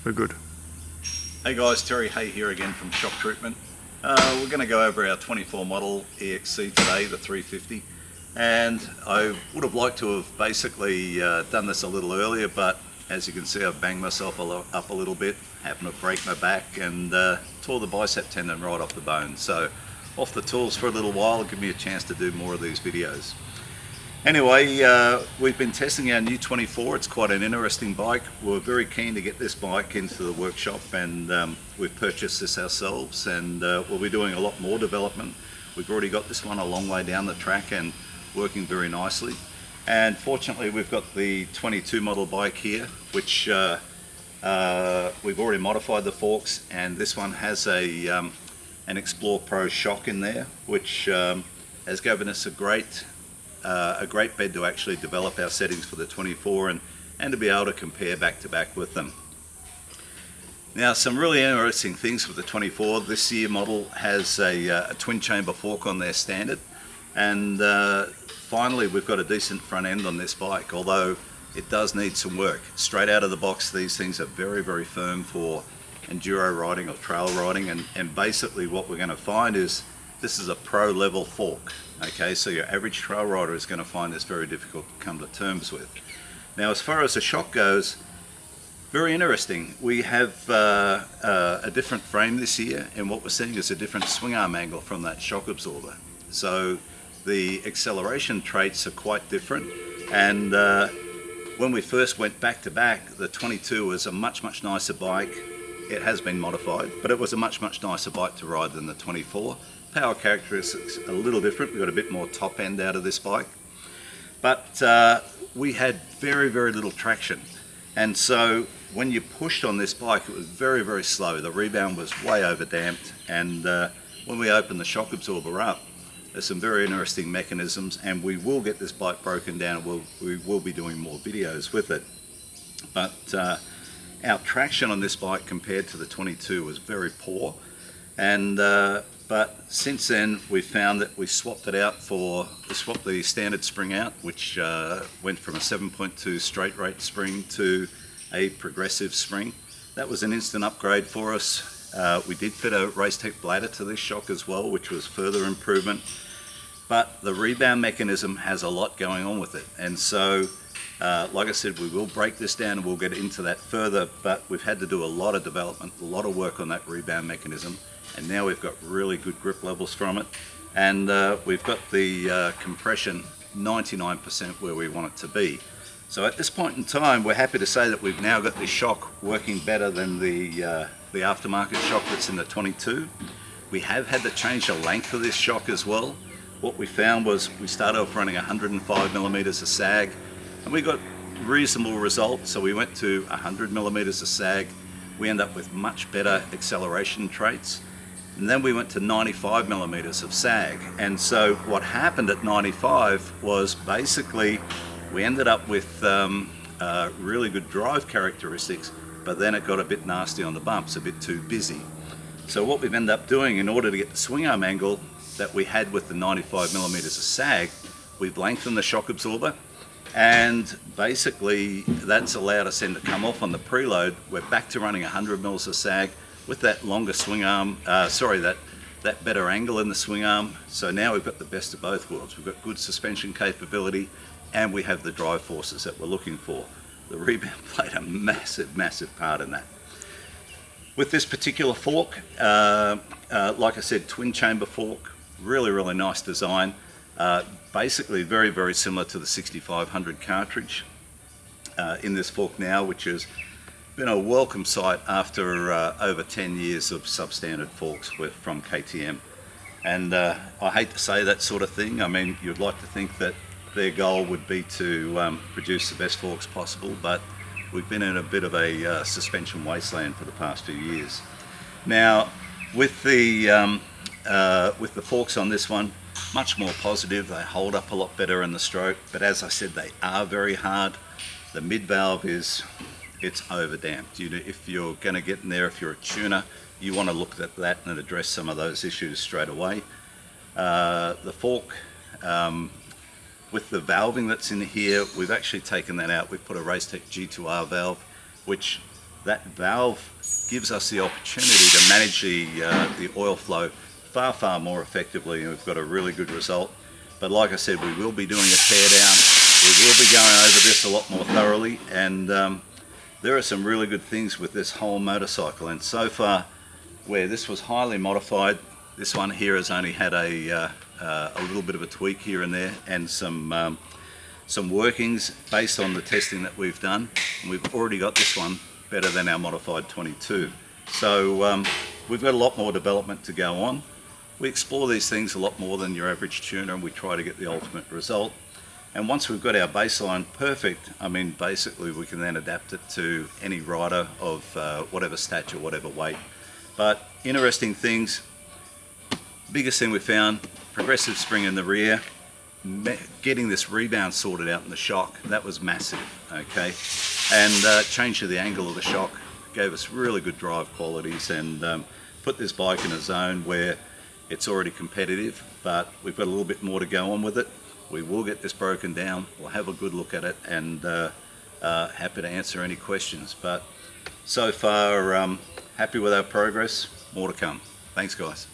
We're good. Hey guys, Terry Hay here again from Shock Treatment. We're going to go over our 24 model EXC today, the 350. And I would have liked to have basically done this a little earlier, but as you can see, I've banged myself up a little bit, happened to break my back and tore the bicep tendon right off the bone. So off the tools for a little while, give me a chance to do more of these videos. Anyway, we've been testing our new 24. It's quite an interesting bike. We're very keen to get this bike into the workshop, and we've purchased this ourselves, and we'll be doing a lot more development. We've already got this one a long way down the track and working very nicely. And fortunately, we've got the 22 model bike here, which we've already modified the forks, and this one has an Explore Pro shock in there, which has given us a great bed to actually develop our settings for the 24 and to be able to compare back to back with them. Now, some really interesting things with the 24. This year model has a twin chamber fork on their standard, and finally we've got a decent front end on this bike, although it does need some work. Straight out of the box, these things are very, very firm for enduro riding or trail riding, and basically what we're going to find is this is a pro level fork. Okay, so your average trail rider is going to find this very difficult to come to terms with. Now, as far as the shock goes, very interesting. We have a different frame this year, and what we're seeing is a different swing arm angle from that shock absorber. So the acceleration traits are quite different, and when we first went back to back, the 22 was a much nicer bike. It has been modified, but it was a much nicer bike to ride than the 24. Power characteristics a little different. We got a bit more top end out of this bike, but we had very little traction, and so when you pushed on this bike, it was very slow. The rebound was way over damped, and when we opened the shock absorber up, there's some very interesting mechanisms, and we will get this bike broken down. We will be doing more videos with it, but our traction on this bike compared to the 22 was very poor, and but since then we found that we swapped the standard spring out, which went from a 7.2 straight rate spring to a progressive spring. That was an instant upgrade for us. We did fit a Racetech bladder to this shock as well, which was further improvement, but the rebound mechanism has a lot going on with it, and so like I said, we will break this down and we'll get into that further, but we've had to do a lot of development, a lot of work on that rebound mechanism, and now we've got really good grip levels from it, and we've got the compression 99% where we want it to be. So at this point in time, we're happy to say that we've now got this shock working better than the aftermarket shock that's in the 22. We have had to change the length of this shock as well. What we found was we started off running 105 millimeters of sag, and we got reasonable results, so we went to 100 millimeters of sag. We end up with much better acceleration traits, and then we went to 95 millimeters of sag. And so what happened at 95 was basically we ended up with really good drive characteristics, but then it got a bit nasty on the bumps, a bit too busy. So what we've ended up doing, in order to get the swing arm angle that we had with the 95 millimeters of sag, we've lengthened the shock absorber, and basically that's allowed us then to come off on the preload. We're back to running 100 mils of sag with that longer swing arm, that better angle in the swing arm. So now we've got the best of both worlds. We've got good suspension capability, and we have the drive forces that we're looking for. The rebound played a massive part in that. With this particular fork, like I said, twin chamber fork, really nice design. Basically very similar to the 6500 cartridge in this fork now, which has been a welcome sight after over 10 years of substandard forks from KTM. And I hate to say that sort of thing. I mean, you'd like to think that their goal would be to produce the best forks possible, but we've been in a bit of a suspension wasteland for the past few years. Now, with the forks on this one, much more positive. They hold up a lot better in the stroke, but as I said, they are very hard. The mid valve it's over damped. If you're going to get in there, if you're a tuner, you want to look at that and address some of those issues straight away. The fork, with the valving that's in here, we've actually taken that out. We've put a Racetech G2R valve, which that valve gives us the opportunity to manage the oil flow far more effectively, and we've got a really good result. But like I said, we will be doing a tear down. We will be going over this a lot more thoroughly, and there are some really good things with this whole motorcycle. And so far, where this was highly modified, this one here has only had a little bit of a tweak here and there, and some workings based on the testing that we've done. And we've already got this one better than our modified 22. So we've got a lot more development to go on. We explore these things a lot more than your average tuner, and we try to get the ultimate result. And once we've got our baseline perfect, I mean, basically we can then adapt it to any rider of whatever stature, whatever weight. But interesting things, biggest thing we found, progressive spring in the rear, getting this rebound sorted out in the shock, that was massive, okay? And change to the angle of the shock gave us really good drive qualities, and put this bike in a zone where it's already competitive, but we've got a little bit more to go on with it. We will get this broken down, we'll have a good look at it, and happy to answer any questions. But so far, happy with our progress, more to come. Thanks guys.